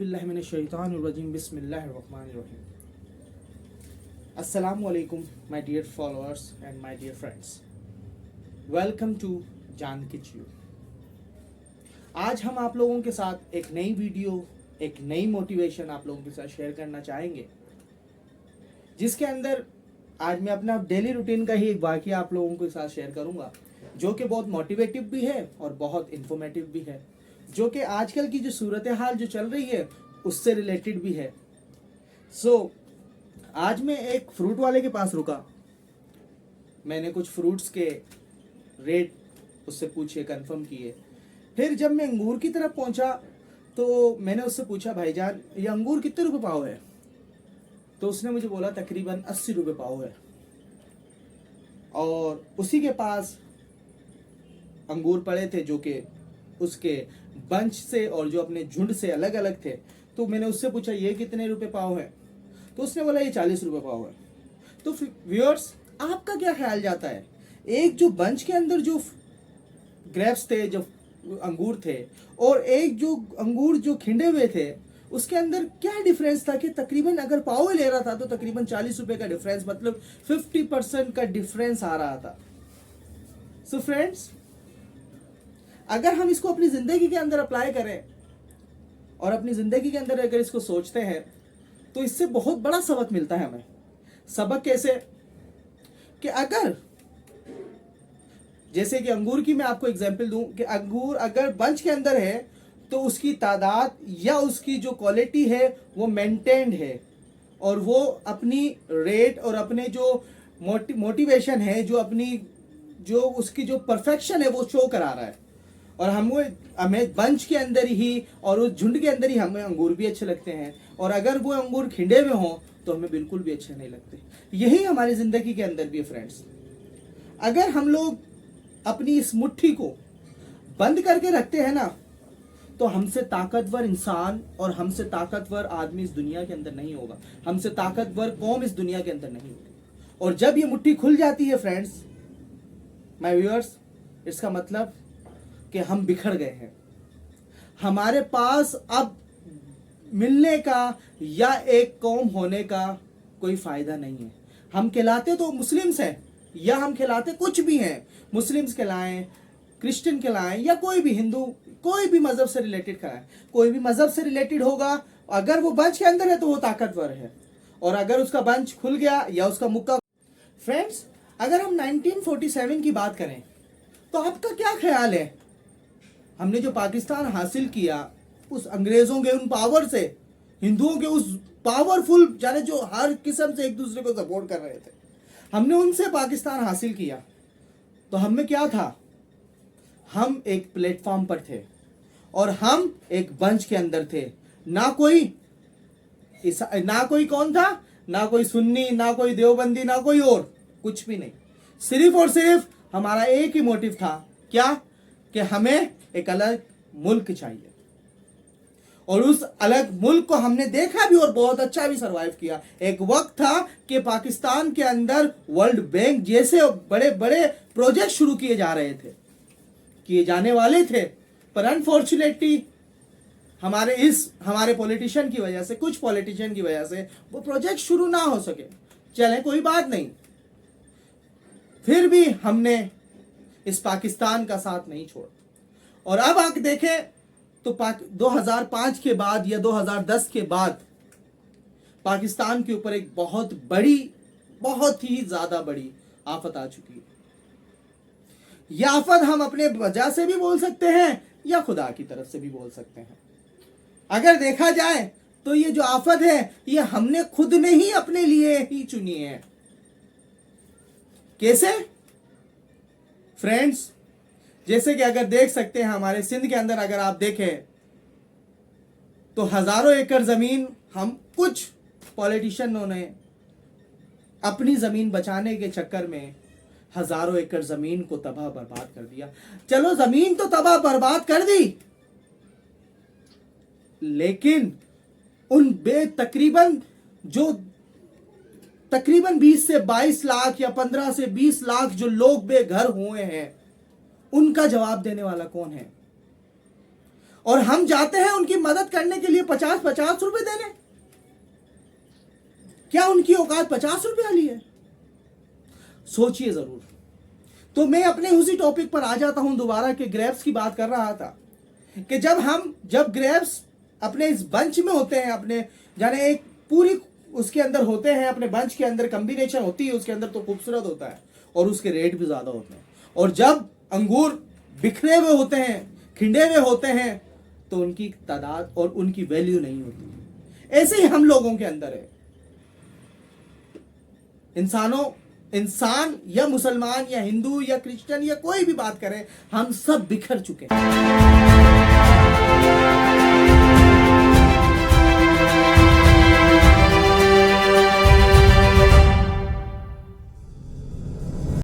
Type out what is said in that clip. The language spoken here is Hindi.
Auzubillahiminash-shaytanir-rajim. Bismillahir-rahmanir-rahim. Assalamu alaikum, my dear followers and my dear friends. Welcome to जान किचू. आज हम आप लोगों के साथ एक नई वीडियो, एक नई मोटिवेशन आप लोगों के साथ शेयर करना चाहेंगे, जिसके अंदर आज मैं अपना डेली रूटीन का ही एक वाकया आप लोगों के साथ शेयर करूंगा, जो कि बहुत मोटिवेटिव भी है और बहुत इंफॉर्मेटिव भी है, जो कि आजकल की जो सूरत हाल जो चल रही है उससे रिलेटेड भी है. आज मैं एक फ्रूट वाले के पास रुका. मैंने कुछ फ्रूट्स के रेट उससे पूछे, कंफर्म किए. फिर जब मैं अंगूर की तरफ पहुंचा तो मैंने उससे पूछा, भाईजान ये अंगूर कितने रुपए पाव है? तो उसने मुझे बोला तकरीबन 80 रुपए पाव है. और उसी के पास अंगूर पड़े थे जो कि उसके बंच से और जो अपने झुंड से अलग अलग थे. तो मैंने उससे पूछा ये कितने रुपए पाव है? तो उसने बोला ये 40 रुपए पाव है. तो व्यूअर्स, आपका क्या ख्याल जाता है, एक जो बंच के अंदर जो ग्रेप्स थे, जो अंगूर थे, और एक जो अंगूर जो खिंडे हुए थे, उसके अंदर क्या डिफरेंस था कि तकरीबन अगर पाव ले रहा था तो तकरीबन 40 रुपए का डिफरेंस, मतलब 50% का डिफरेंस आ रहा था. सो फ्रेंड्स, अगर हम इसको अपनी जिंदगी के अंदर अप्लाई करें और अपनी जिंदगी के अंदर अगर इसको सोचते हैं तो इससे बहुत बड़ा सबक मिलता है हमें. सबक कैसे? कि अगर जैसे कि अंगूर की मैं आपको एग्जांपल दूं कि अंगूर अगर बंच के अंदर है तो उसकी तादाद या उसकी जो क्वालिटी है वो मेंटेन्ड है, और वो अपनी रेट और अपने जो मोटिवेशन है, जो अपनी जो उसकी जो परफेक्शन है वो शो करा रहा है. और हमें बंच के अंदर ही और उस झुंड के अंदर ही हमें अंगूर भी अच्छे लगते हैं, और अगर वो अंगूर खिंडे हुए हों तो हमें बिल्कुल भी अच्छे नहीं लगते. यही हमारी जिंदगी के अंदर भी है फ्रेंड्स. अगर हम लोग अपनी इस मुट्ठी को बंद करके रखते हैं ना, तो हमसे ताकतवर इंसान और हमसे ताकतवर आदमी इस दुनिया के अंदर नहीं होगा, हमसे ताकतवर कौम इस दुनिया के अंदर नहीं होगी. और जब ये मुट्ठी खुल जाती है फ्रेंड्स, माय व्यूअर्स, इसका मतलब कि हम बिखर गए हैं. हमारे पास अब मिलने का या एक कौम होने का कोई फायदा नहीं है. हम कहलाते तो मुस्लिम्स हैं, या हम कहलाते कुछ भी हैं, मुस्लिम्स कहलाएं, क्रिश्चियन कहलाएं, या कोई भी हिंदू, कोई भी मजहब से रिलेटेड कहलाएं. कोई भी मजहब से रिलेटेड होगा, अगर वो बंच के अंदर है तो वो ताकतवर है, और अगर उसका बंच खुल गया या उसका मुक्का. फ्रेंड्स, अगर हम 1947 की बात करें तो आपका क्या ख्याल है, हमने जो पाकिस्तान हासिल किया उस अंग्रेजों के उन पावर से, हिंदुओं के उस पावरफुल जाने जो हर किस्म से एक दूसरे को सपोर्ट कर रहे थे, हमने उनसे पाकिस्तान हासिल किया, तो हमें क्या था, हम एक प्लेटफॉर्म पर थे और हम एक बंच के अंदर थे. ना कोई कौन था, ना कोई सुन्नी, ना कोई देवबंदी, ना कोई और कुछ भी नहीं. सिर्फ और सिर्फ हमारा एक ही मोटिव था, क्या? कि हमें एक अलग मुल्क चाहिए. और उस अलग मुल्क को हमने देखा भी और बहुत अच्छा भी सरवाइव किया. एक वक्त था कि पाकिस्तान के अंदर वर्ल्ड बैंक जैसे बड़े बड़े प्रोजेक्ट शुरू किए जा रहे थे, किए जाने वाले थे, पर अनफॉर्चुनेटली हमारे पॉलिटिशियन की वजह से, कुछ पॉलिटिशियन की वजह से वो प्रोजेक्ट शुरू ना हो सके. चले कोई बात नहीं, फिर भी हमने इस पाकिस्तान का साथ नहीं छोड़ा. और अब आप देखें तो 2005 के बाद या 2010 के बाद पाकिस्तान के ऊपर एक बहुत ही ज्यादा बड़ी आफत आ चुकी है. यह आफत हम अपने वजह से भी बोल सकते हैं या खुदा की तरफ से भी बोल सकते हैं. अगर देखा जाए तो ये जो आफत है ये हमने खुद ने ही अपने लिए ही चुनी है. कैसे फ्रेंड्स? जैसे कि अगर देख सकते हैं हमारे सिंध के अंदर, अगर आप देखें तो हजारों एकड़ जमीन हम कुछ पॉलिटिशियनों ने अपनी जमीन बचाने के चक्कर में हजारों एकड़ जमीन को तबाह बर्बाद कर दिया. चलो जमीन तो तबाह बर्बाद कर दी, लेकिन उन तकरीबन 20 से 22 लाख या 15 से 20 लाख जो लोग बेघर हुए हैं, उनका जवाब देने वाला कौन है? और हम जाते हैं उनकी मदद करने के लिए 50-50 रुपए देने। क्या उनकी औकात 50 रुपए वाली है? सोचिए जरूर। तो मैं अपने उसी टॉपिक पर आ जाता हूं दोबारा कि ग्रेप्स की बात कर रहा था कि जब ग्रेप्स अपने इस बंच में होते हैं, अपने जाने एक पूरी उसके अंदर होते हैं, अपने बंच के अंदर कॉम्बिनेशन होती है उसके अंदर, तो खूबसूरत होता है और उसके रेट भी ज्यादा होते हैं। और जब अंगूर बिखरे हुए होते हैं, खिंडे हुए होते हैं, तो उनकी तादाद और उनकी वैल्यू नहीं होती। ऐसे ही हम लोगों के अंदर है। इंसान या मुसलमान या हिंदू या क्रिश्चियन या कोई भी बात करें, हम सब बिखर चुके हैं।